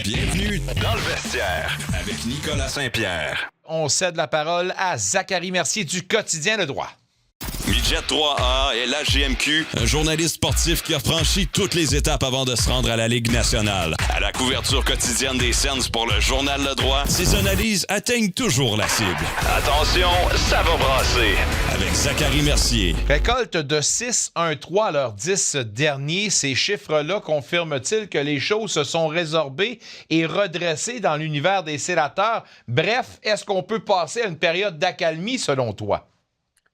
Bienvenue dans le vestiaire avec Nicolas Saint-Pierre. On cède la parole à Zachary Mercier du quotidien Le Droit. Midget 3A et la GMQ, un journaliste sportif qui a franchi toutes les étapes avant de se rendre à la Ligue nationale. À la couverture quotidienne des Sens pour le journal Le Droit, ses analyses atteignent toujours la cible. Attention, ça va brasser. Avec Zachary Mercier. Récolte de 6-1-3 à leurs 10 derniers. Ces chiffres-là confirment-ils que les choses se sont résorbées et redressées dans l'univers des sénateurs? Bref, est-ce qu'on peut passer à une période d'accalmie selon toi?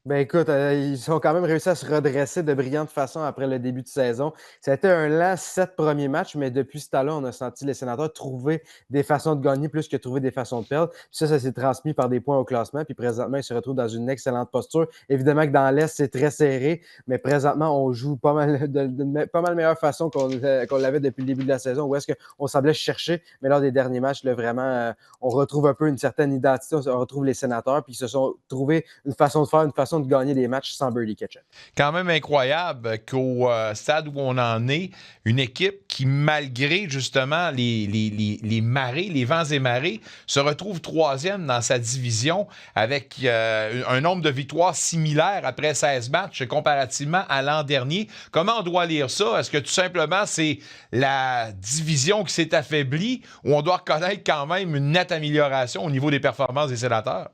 Ben écoute, ils ont quand même réussi à se redresser de brillante façon après le début de saison. Ça a été un lent 7 premiers matchs, mais depuis ce temps-là, on a senti les sénateurs trouver des façons de gagner plus que trouver des façons de perdre. Puis ça s'est transmis par des points au classement. Puis présentement, ils se retrouvent dans une excellente posture. Évidemment que dans l'Est, c'est très serré, mais présentement, on joue pas mal de pas mal meilleure façon qu'on l'avait depuis le début de la saison, où est-ce qu'on semblait chercher. Mais lors des derniers matchs, là, vraiment, on retrouve un peu une certaine identité. On retrouve les sénateurs, puis ils se sont trouvés une façon de faire, une façon de gagner des matchs sans birdie catcher. Quand même incroyable qu'au stade où on en est, une équipe qui, malgré justement les marées, les vents et marées, se retrouve troisième dans sa division avec un nombre de victoires similaire après 16 matchs comparativement à l'an dernier. Comment on doit lire ça? Est-ce que tout simplement c'est la division qui s'est affaiblie ou on doit reconnaître quand même une nette amélioration au niveau des performances des sénateurs?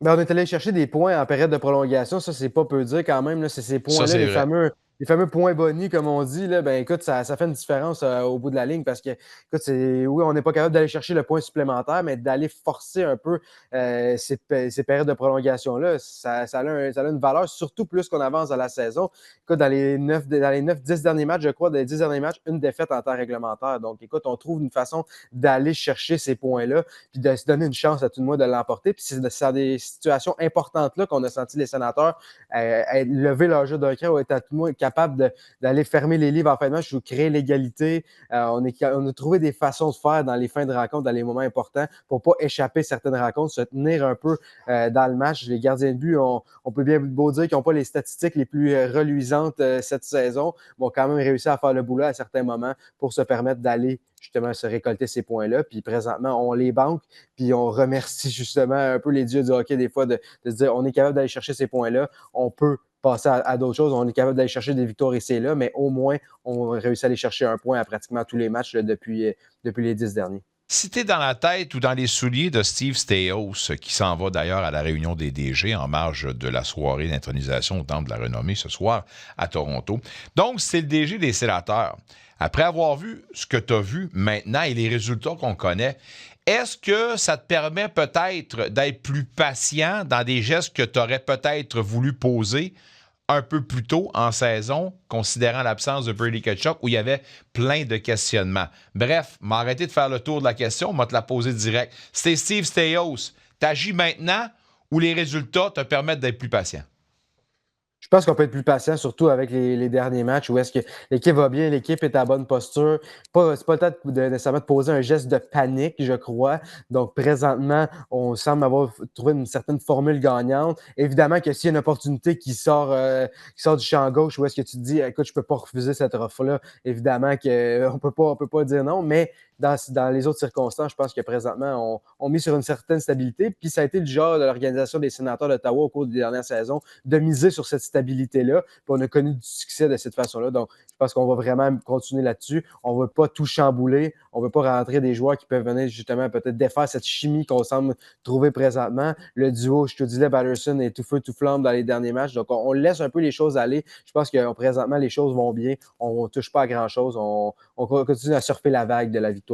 Ben, on est allé chercher des points en période de prolongation. Ça, c'est pas peu dire quand même. Là, c'est ces points-là, Ça, c'est les fameux points bonus, comme on dit. Là, ben, écoute, ça fait une différence au bout de la ligne parce que, écoute, oui, on n'est pas capable d'aller chercher le point supplémentaire, mais d'aller forcer un peu ces périodes de prolongation-là, ça a une valeur, surtout plus qu'on avance dans la saison. Écoute, dans les 9-10 derniers matchs, je crois, dans les 10 derniers matchs, une défaite en temps réglementaire. Donc, écoute, on trouve une façon d'aller chercher ces points-là puis de se donner une chance à tout le monde de l'emporter. Puis c'est dans des situations importantes là qu'on a senti les sénateurs lever leur jeu d'un cran ou être à tout le monde capable d'aller fermer les livres en fin de match ou créer l'égalité. On a trouvé des façons de faire dans les fins de rencontre, dans les moments importants, pour pas échapper certaines rencontres, se tenir un peu dans le match. Les gardiens de but, on peut bien beau dire qu'ils n'ont pas les statistiques les plus reluisantes cette saison, mais ont quand même réussi à faire le boulot à certains moments pour se permettre d'aller justement se récolter ces points-là. Puis présentement, on les banque, puis on remercie justement un peu les dieux du hockey des fois de se dire on est capable d'aller chercher ces points-là, on peut passer à d'autres choses, on est capable d'aller chercher des victoires ici et là, mais au moins, on réussit à aller chercher un point à pratiquement tous les matchs là, depuis les 10 derniers. Si tu es dans la tête ou dans les souliers de Steve Staios, qui s'en va d'ailleurs à la réunion des DG en marge de la soirée d'intronisation au Temple de la Renommée ce soir à Toronto. Donc, c'est le DG des sénateurs. Après avoir vu ce que tu as vu maintenant et les résultats qu'on connaît, est-ce que ça te permet peut-être d'être plus patient dans des gestes que tu aurais peut-être voulu poser un peu plus tôt en saison, considérant l'absence de Brady Tkachuk, où il y avait plein de questionnements? Bref, m'arrêter de faire le tour de la question, on va te la poser direct. C'était Steve Staios. T'agis maintenant ou les résultats te permettent d'être plus patient? Je pense qu'on peut être plus patient, surtout avec les derniers matchs où est-ce que l'équipe va bien, l'équipe est à bonne posture. C'est pas le temps nécessairement de poser un geste de panique, je crois. Donc, présentement, on semble avoir trouvé une certaine formule gagnante. Évidemment que s'il y a une opportunité qui sort du champ gauche, où est-ce que tu te dis, écoute, je peux pas refuser cette offre-là, évidemment qu'on peut pas dire non, mais dans les autres circonstances, je pense que présentement, on met sur une certaine stabilité. Puis ça a été le genre de l'Organisation des sénateurs d'Ottawa au cours des dernières saisons de miser sur cette stabilité-là. Puis on a connu du succès de cette façon-là. Donc, je pense qu'on va vraiment continuer là-dessus. On ne veut pas tout chambouler. On ne veut pas rentrer des joueurs qui peuvent venir justement peut-être défaire cette chimie qu'on semble trouver présentement. Le duo Stützle-Batterson est tout feu, tout flamme dans les derniers matchs. Donc, on laisse un peu les choses aller. Je pense que présentement, les choses vont bien. On ne touche pas à grand-chose. On continue à surfer la vague de la victoire.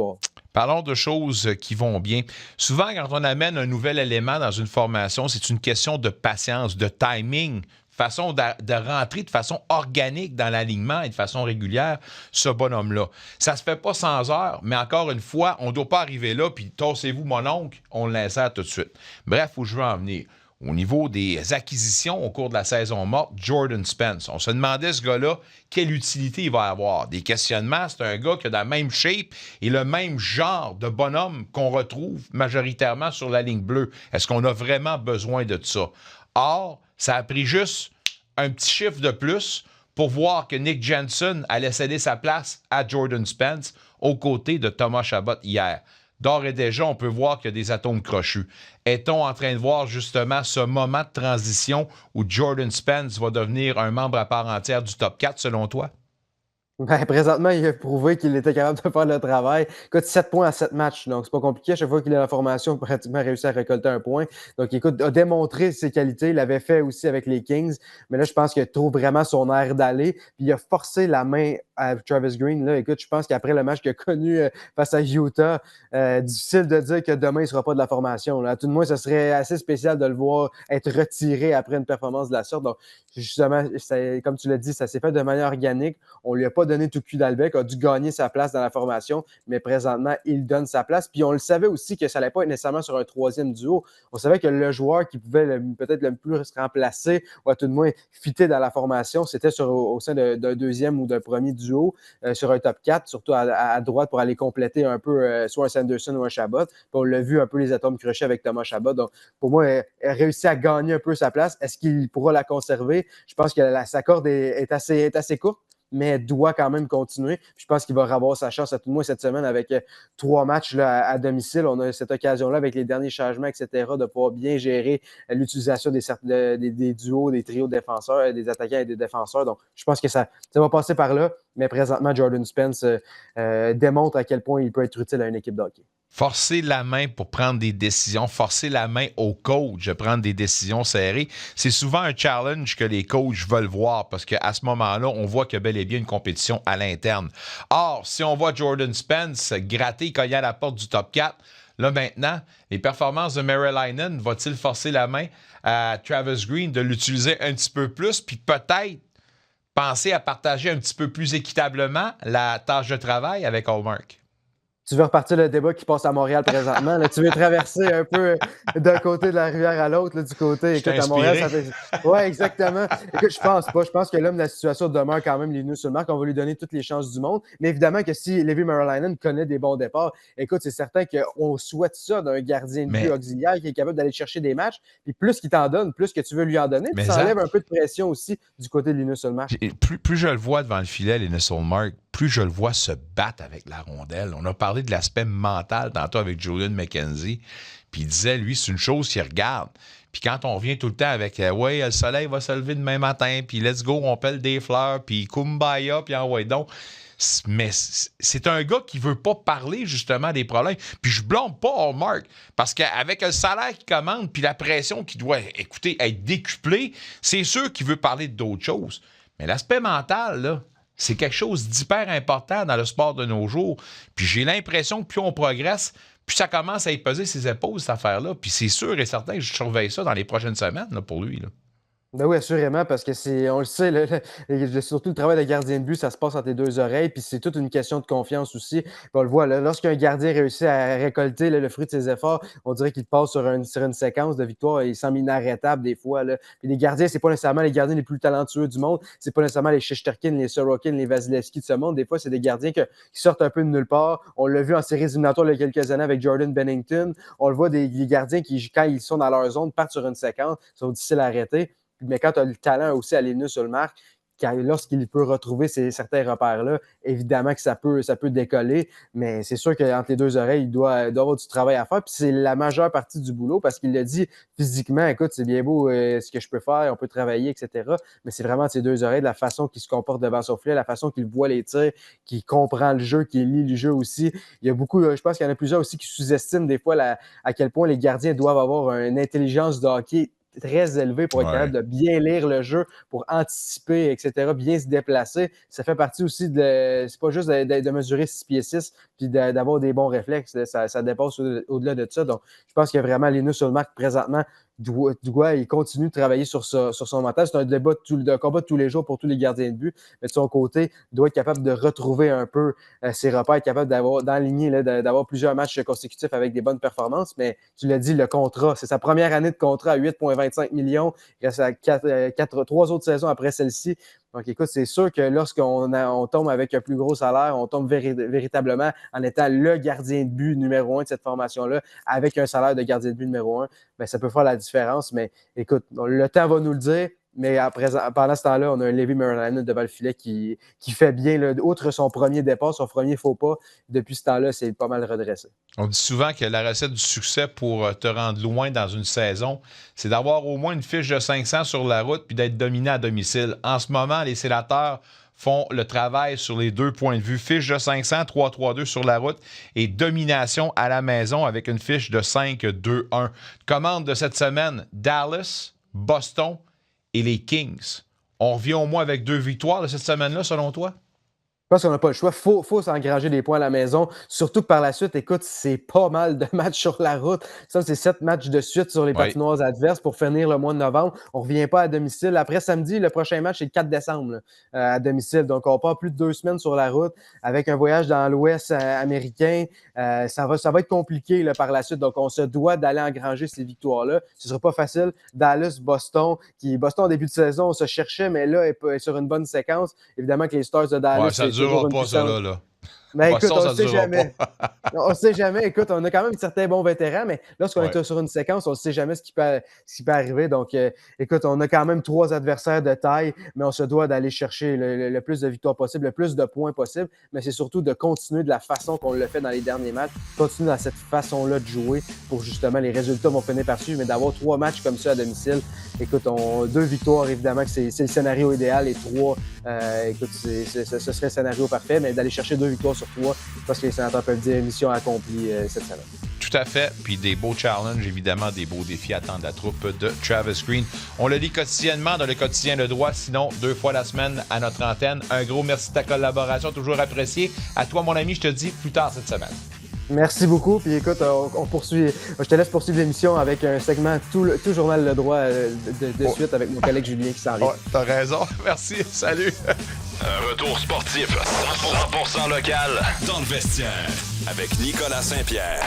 Parlons de choses qui vont bien. Souvent, quand on amène un nouvel élément dans une formation, c'est une question de patience, de timing, façon de rentrer de façon organique dans l'alignement et de façon régulière, ce bonhomme-là. Ça se fait pas sans heure, mais encore une fois, on ne doit pas arriver là, puis tassez-vous mon oncle, on l'insère tout de suite. Bref, où je veux en venir. Au niveau des acquisitions au cours de la saison morte, Jordan Spence. On se demandait, ce gars-là, quelle utilité il va avoir. Des questionnements, c'est un gars qui a la même shape et le même genre de bonhomme qu'on retrouve majoritairement sur la ligne bleue. Est-ce qu'on a vraiment besoin de ça? Or, ça a pris juste un petit chiffre de plus pour voir que Nick Jensen allait céder sa place à Jordan Spence. aux côtés de Thomas Chabot hier. D'ores et déjà, on peut voir qu'il y a des atomes crochus. Est-on en train de voir justement ce moment de transition où Jordan Spence va devenir un membre à part entière du top 4, selon toi? Ben, présentement, il a prouvé qu'il était capable de faire le travail. Écoute, 7 points à 7 matchs, donc c'est pas compliqué. À chaque fois qu'il a la formation, il a pratiquement réussi à récolter un point. Donc, écoute, a démontré ses qualités. Il l'avait fait aussi avec les Kings. Mais là, je pense qu'il trouve vraiment son air d'aller. Puis il a forcé la main à Travis Green. Là, écoute, je pense qu'après le match qu'il a connu face à Utah, difficile de dire que demain, il ne sera pas de la formation. Là. À tout le moins, ce serait assez spécial de le voir être retiré après une performance de la sorte. Donc, justement, comme tu l'as dit, ça s'est fait de manière organique. On lui a pas donné tout cul dans le bec, a dû gagner sa place dans la formation, mais présentement, il donne sa place. Puis on le savait aussi que ça n'allait pas être nécessairement sur un troisième duo. On savait que le joueur qui pouvait peut-être le plus remplacer, ou à tout de moins fitter dans la formation, c'était au sein d'un deuxième ou d'un premier duo, sur un top 4, surtout à droite pour aller compléter un peu soit un Sanderson ou un Chabot. Puis on l'a vu un peu les atomes crochés avec Thomas Chabot. Donc, pour moi, il a réussi à gagner un peu sa place. Est-ce qu'il pourra la conserver? Je pense que sa corde est assez courte, mais doit quand même continuer. Puis je pense qu'il va avoir sa chance à tout le moins cette semaine avec 3 matchs là, à domicile. On a cette occasion-là avec les derniers changements, etc., de pouvoir bien gérer l'utilisation des duos, des trios défenseurs, des attaquants et des défenseurs. Donc, je pense que ça va passer par là, mais présentement, Jordan Spence démontre à quel point il peut être utile à une équipe de hockey. Forcer la main pour prendre des décisions, forcer la main au coach de prendre des décisions serrées, c'est souvent un challenge que les coachs veulent voir parce qu'à ce moment-là, on voit qu'il y a bel et bien une compétition à l'interne. Or, si on voit Jordan Spence gratter, cogner à la porte du top 4, là maintenant, les performances de Merrill-Linen, va-t-il forcer la main à Travis Green de l'utiliser un petit peu plus, puis peut-être penser à partager un petit peu plus équitablement la tâche de travail avec Hallmark? Tu veux repartir le débat qui passe à Montréal présentement. Là, tu veux traverser un peu d'un côté de la rivière à l'autre, là, du côté. Écoute, à Montréal, ça fait. Oui, exactement. Écoute, je pense pas. Je pense que l'homme de la situation demeure quand même Linus Ullmark. On va lui donner toutes les chances du monde. Mais évidemment que si Levi Merrill connaît des bons départs, écoute, c'est certain qu'on souhaite ça d'un gardien de but auxiliaire qui est capable d'aller chercher des matchs. Puis plus qu'il t'en donne, plus que tu veux lui en donner. Puis ça enlève un peu de pression aussi du côté de Linus Ullmark. Plus je le vois devant le filet, Linus Ullmark, plus je le vois se battre avec la rondelle. On a parlé de l'aspect mental tantôt avec Julian McKenzie, puis il disait, lui, c'est une chose qu'il regarde. Puis quand on revient tout le temps avec « Ouais, le soleil va se lever demain matin, puis let's go, on pèle des fleurs, puis kumbaya, puis envoie donc », mais c'est un gars qui veut pas parler justement des problèmes. Puis je blâme pas Hallmark, parce qu'avec le salaire qu'il commande, puis la pression qui doit, écoutez, être décuplée, c'est sûr qu'il veut parler d'autres choses. Mais l'aspect mental, là, c'est quelque chose d'hyper important dans le sport de nos jours. Puis j'ai l'impression que plus on progresse, plus ça commence à y peser ses épaules, cette affaire-là. Puis c'est sûr et certain que je surveille ça dans les prochaines semaines là, pour lui. Là. Ben oui, assurément, parce que on le sait, surtout le travail de gardien de but, ça se passe entre tes deux oreilles, puis c'est toute une question de confiance aussi. Puis on le voit, là, lorsqu'un gardien réussit à récolter le fruit de ses efforts, on dirait qu'il passe sur une séquence de victoire et il semble inarrêtable des fois. Là. Puis les gardiens, c'est pas nécessairement les gardiens les plus talentueux du monde, c'est pas nécessairement les Shesterkin, les Sorokin, les Vasilevski de ce monde. Des fois, c'est des gardiens qui sortent un peu de nulle part. On l'a vu en séries éliminatoires il y a quelques années avec Jordan Bennington. On le voit des gardiens qui, quand ils sont dans leur zone, partent sur une séquence, sont difficiles à arrêter. Mais quand tu as le talent aussi à Linus Ullmark, lorsqu'il peut retrouver certains repères-là, évidemment que ça peut décoller, mais c'est sûr qu'entre les deux oreilles, il doit avoir du travail à faire. Puis c'est la majeure partie du boulot parce qu'il l'a dit physiquement, écoute, c'est bien beau ce que je peux faire, on peut travailler, etc. Mais c'est vraiment ces deux oreilles, de la façon qu'il se comporte devant son filet, la façon qu'il voit les tirs, qu'il comprend le jeu, qu'il lit le jeu aussi. Il y a beaucoup, je pense qu'il y en a plusieurs aussi qui sous-estiment des fois à quel point les gardiens doivent avoir une intelligence de hockey très élevé pour être capable de bien lire le jeu, pour anticiper, etc., bien se déplacer. Ça fait partie aussi c'est pas juste de mesurer 6 pieds 6 puis d'avoir des bons réflexes. Ça dépasse au-delà de ça. Donc, je pense que vraiment Linus Ullmark, présentement, il continue de travailler sur son mental. C'est un combat de tous les jours pour tous les gardiens de but. Mais de son côté, il doit être capable de retrouver un peu ses repères, être capable d'enligner, d'avoir plusieurs matchs consécutifs avec des bonnes performances. Mais tu l'as dit, le contrat, c'est sa première année de contrat à 8,25 millions. Il reste à 3 autres saisons après celle-ci. Donc, écoute, c'est sûr que lorsqu'on tombe avec un plus gros salaire, on tombe véritablement en étant le gardien de but numéro 1 de cette formation-là, avec un salaire de gardien de but numéro 1, bien, ça peut faire la différence. Mais écoute, le temps va nous le dire. Mais pendant ce temps-là, on a un Levi Merlin devant le filet qui fait bien. Là, outre son premier départ, son premier faux pas, depuis ce temps-là, c'est pas mal redressé. On dit souvent que la recette du succès pour te rendre loin dans une saison, c'est d'avoir au moins une fiche de 500 sur la route puis d'être dominé à domicile. En ce moment, les Sénateurs font le travail sur les 2 points de vue. Fiche de 500, 3-3-2 sur la route et domination à la maison avec une fiche de 5-2-1. Commande de cette semaine, Dallas, Boston et les Kings. On revient au moins avec 2 victoires de cette semaine-là, selon toi? Je pense qu'on n'a pas le choix. Faut s'engranger des points à la maison. Surtout que par la suite, écoute, c'est pas mal de matchs sur la route. Ça, c'est 7 matchs de suite sur les patinoires adverses pour finir le mois de novembre. On ne revient pas à domicile. Après samedi, le prochain match, c'est le 4 décembre là, à domicile. Donc, on part plus de 2 semaines sur la route avec un voyage dans l'Ouest américain. Ça va être compliqué là, par la suite. Donc, on se doit d'aller engranger ces victoires-là. Ce ne sera pas facile. Dallas, Boston, Boston, en début de saison, on se cherchait, mais là, est sur une bonne séquence. Évidemment que les Stars de Dallas... Ouais, ça ne durera pas, ça, là. Mais écoute, on ne sait jamais. On ne sait jamais. Écoute, on a quand même certains bons vétérans, mais lorsqu'on est sur une séquence, on ne sait jamais ce qui peut arriver. Donc, écoute, on a quand même 3 adversaires de taille, mais on se doit d'aller chercher le plus de victoires possible, le plus de points possible. Mais c'est surtout de continuer de la façon qu'on le fait dans les derniers matchs, continuer dans cette façon-là de jouer pour justement les résultats vont finir par suivre, mais d'avoir 3 matchs comme ça à domicile. Écoute, 2 victoires, évidemment, que c'est le scénario idéal, et 3, écoute, ce serait le scénario parfait, mais d'aller chercher 2 victoires sur 3, parce que les Sénateurs peuvent dire mission accomplie cette semaine. Tout à fait. Puis des beaux challenges, évidemment, des beaux défis attendent la troupe de Travis Green. On le lit quotidiennement dans le quotidien Le Droit, sinon 2 fois la semaine à notre antenne. Un gros merci de ta collaboration, toujours appréciée. À toi, mon ami, je te dis plus tard cette semaine. Merci beaucoup. Puis écoute, on poursuit. Je te laisse poursuivre l'émission avec un segment tout journal Le Droit de suite avec mon collègue Julien qui s'en vient. T'as raison. Merci. Salut. Un retour sportif 100% local dans le vestiaire avec Nicolas Saint-Pierre.